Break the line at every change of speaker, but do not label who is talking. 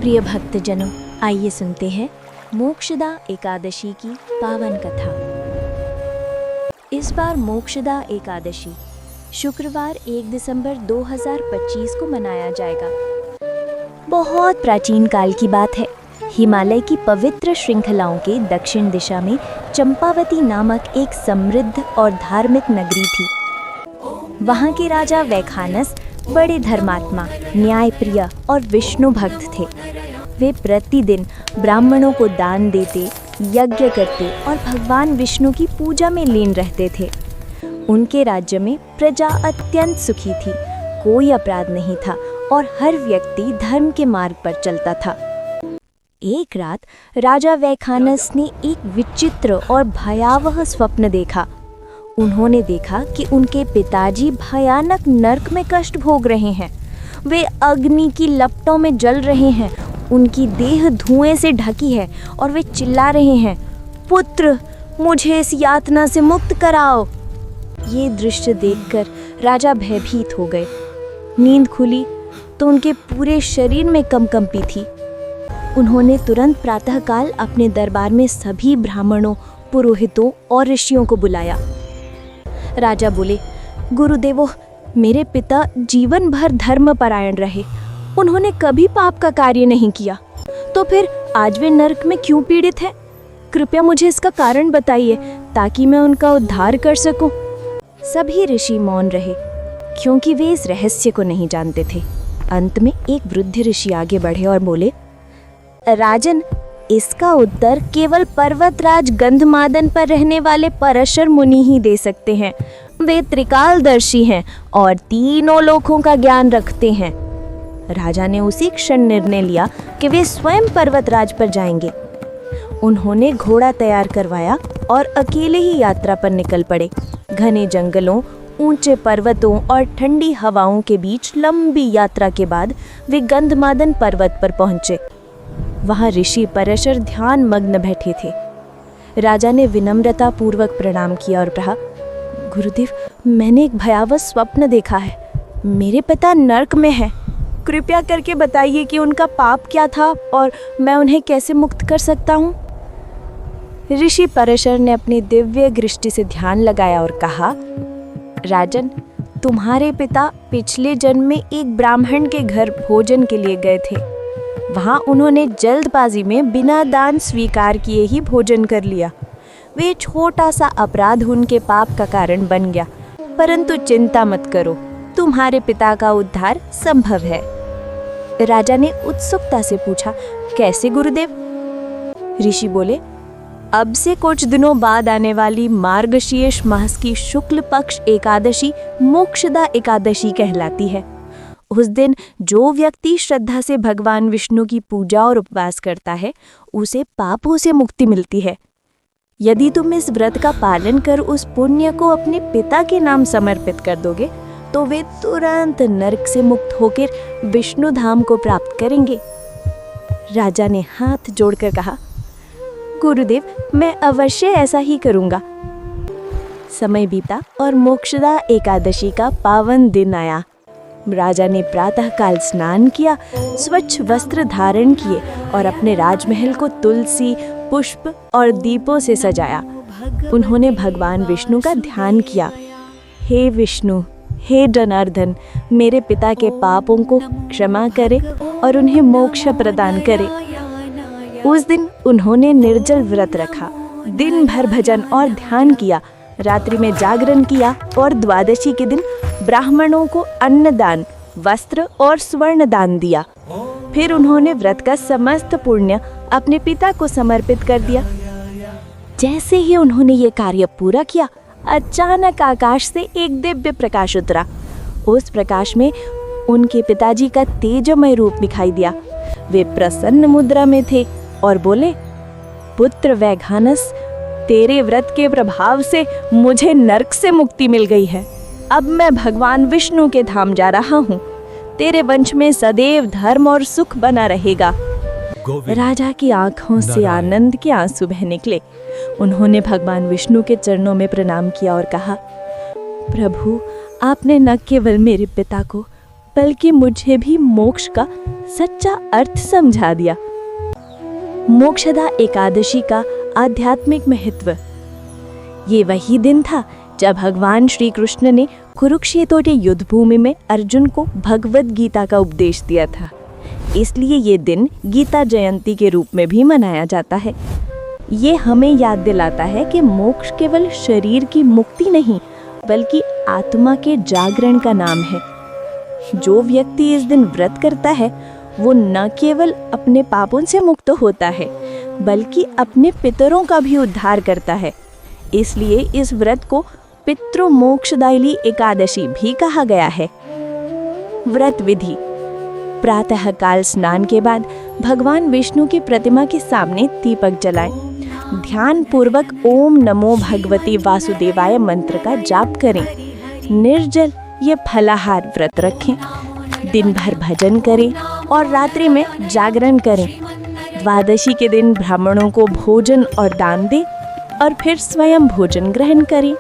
प्रिय भक्तजनों, आइए सुनते हैं मोक्षदा एकादशी की पावन कथा। इस बार मोक्षदा एकादशी शुक्रवार 1 दिसंबर 2025 को मनाया जाएगा। बहुत प्राचीन काल की बात है। हिमालय की पवित्र श्रृंखलाओं के दक्षिण दिशा में चंपावती नामक एक समृद्ध और धार्मिक नगरी थी। वहाँ के राजा वैखानस बड़े धर्मात्मा, न्यायप्रिय और विष्णु भक्त थे। वे प्रतिदिन ब्राह्मणों को दान देते, यज्ञ करते और भगवान विष्णु की पूजा में लीन रहते थे। उनके राज्य में प्रजा अत्यंत सुखी थी, कोई अपराध नहीं था और हर व्यक्ति धर्म के मार्ग पर चलता था। एक रात राजा वैखानस ने एक विचित्र और भयावह स्वप्न देखा। उन्होंने देखा कि उनके पिताजी भयानक नरक में कष्ट भोग रहे हैं। वे अग्नि की लपटों में जल रहे हैं, उनकी देह धुएं से ढकी है और वे चिल्ला रहे हैं, पुत्र, मुझे इस यातना से मुक्त कराओ। ये दृश्य देखकर राजा भयभीत हो गए। नींद खुली तो उनके पूरे शरीर में कंपी थी। उन्होंने तुरंत प्रातःकाल अपने दरबार में सभी ब्राह्मणों, पुरोहितों और ऋषियों को बुलाया। राजा बोले, गुरुदेवो, मेरे पिता जीवन भर धर्मपरायण रहे। उन्होंने कभी पाप का कार्य नहीं किया, तो फिर आज वे नरक में क्यों पीड़ित हैं? कृपया मुझे इसका कारण बताइए ताकि मैं उनका उद्धार कर सकूं। सभी ऋषि मौन रहे क्योंकि वे इस रहस्य को नहीं जानते थे। अंत में एक वृद्ध ऋषि आगे बढ़े और बोले, राजन, इसका उत्तर केवल पर्वतराज गंधमादन पर रहने वाले पराशर मुनि ही दे सकते हैं। वे त्रिकालदर्शी हैं और तीनों लोकों का ज्ञान रखते हैं। राजा ने उसी क्षण निर्णय लिया कि वे स्वयं पर्वतराज पर जाएंगे। उन्होंने घोड़ा तैयार करवाया और अकेले ही यात्रा पर निकल पड़े। घने जंगलों, ऊंचे पर्वतों और ठंडी हवाओं के बीच लंबी यात्रा के बाद वे गंधमादन पर्वत पर पहुंचे। वहाँ ऋषि पराशर ध्यान मग्न बैठे थे। राजा ने विनम्रता पूर्वक प्रणाम किया और कहा, गुरुदेव, मैंने एक भयावह स्वप्न देखा है। मेरे पिता नरक में हैं। कृपया करके बताइए कि उनका पाप क्या था और मैं उन्हें कैसे मुक्त कर सकता हूँ। ऋषि पराशर ने अपनी दिव्य दृष्टि से ध्यान लगाया और कहा, राजन, तुम्हारे पिता पिछले जन्म में एक ब्राह्मण के घर भोजन के लिए गए थे। वहाँ उन्होंने जल्दबाजी में बिना दान स्वीकार किए ही भोजन कर लिया। वे छोटा सा अपराध उनके पाप का कारण बन गया, परंतु चिंता मत करो, तुम्हारे पिता का उद्धार संभव है। राजा ने उत्सुकता से पूछा, कैसे गुरुदेव? ऋषि बोले, अब से कुछ दिनों बाद आने वाली मार्गशीर्ष मास की शुक्ल पक्ष एकादशी मोक्षदा एकादशी कहलाती है। उस दिन जो व्यक्ति श्रद्धा से भगवान विष्णु की पूजा और उपवास करता है, उसे पापों से मुक्ति मिलती है। यदि तुम इस व्रत का पालन कर उस पुण्य को अपने पिता के नाम समर्पित कर दोगे, तो वे तुरंत नरक से मुक्त होकर विष्णु धाम को प्राप्त करेंगे। राजा ने हाथ जोड़कर कहा, गुरुदेव, मैं अवश्य ऐसा ही करूंगा। समय बीता और मोक्षदा एकादशी का पावन दिन आया। राजा ने प्रातःकाल स्नान किया, स्वच्छ वस्त्र धारण किए और अपने राजमहल को तुलसी, पुष्प और दीपों से सजाया। उन्होंने भगवान विष्णु का ध्यान किया। हे विष्णु, हे जनार्दन, मेरे पिता के पापों को क्षमा करे और उन्हें मोक्ष प्रदान करे। उस दिन उन्होंने निर्जल व्रत रखा, दिन भर भजन और ध्यान किया, रात्रि में जागरण किया और द्वादशी के दिन ब्राह्मणों को अन्नदान, वस्त्र और स्वर्ण दान दिया। फिर उन्होंने व्रत का समस्त पुण्य अपने पिता को समर्पित कर दिया। जैसे ही उन्होंने ये कार्य पूरा किया, अचानक आकाश से एक दिव्य प्रकाश उतरा। उस प्रकाश में उनके पिताजी का तेजमय रूप दिखाई दिया। वे प्रसन्न मुद्रा में थे और बोले, पुत्र वैखानस, तेरे व्रत के प्रभाव से मुझे नरक से मुक्ति मिल गई है। अब मैं भगवान विष्णु के धाम जा रहा हूँ। तेरे वंश में सदैव धर्म और सुख बना रहेगा। राजा की आंखों से आनंद के आंसू बह निकले। उन्होंने भगवान विष्णु के चरणों में प्रणाम किया और कहा, प्रभु, आपने न केवल मेरे पिता को बल्कि मुझे भी मोक्ष का सच्चा अर्थ समझा दिया। मोक्षदा एकादशी का आध्यात्मिक महत्व। ये वही दिन था जब भगवान श्री कृष्ण ने कुरुक्षेत्र के युद्ध भूमि में अर्जुन को भगवत गीता का उपदेश दिया था। इसलिए ये दिन गीता जयंती के रूप में भी मनाया जाता है। ये हमें याद दिलाता है कि मोक्ष केवल शरीर की मुक्ति नहीं, बल्कि आत्मा के जागरण का नाम है। जो व्यक्ति इस दिन व्रत करता है वो न केवल अपने पापों से मुक्त होता है, बल्कि अपने पितरों का भी उद्धार करता है। इसलिए इस व्रत को पितृ मोक्षदायिनी एकादशी भी कहा गया है। व्रत विधि। प्रातः काल स्नान के बाद भगवान विष्णु की प्रतिमा के सामने दीपक जलाएं। ध्यान पूर्वक ओम नमो भगवते वासुदेवाय मंत्र का जाप करें। निर्जल ये फलाहार व्रत रखें। दिन भर भजन करें और रात्रि में जागरण करें। द्वादशी के दिन ब्राह्मणों को भोजन और दान दें और फिर स्वयं भोजन ग्रहण करें।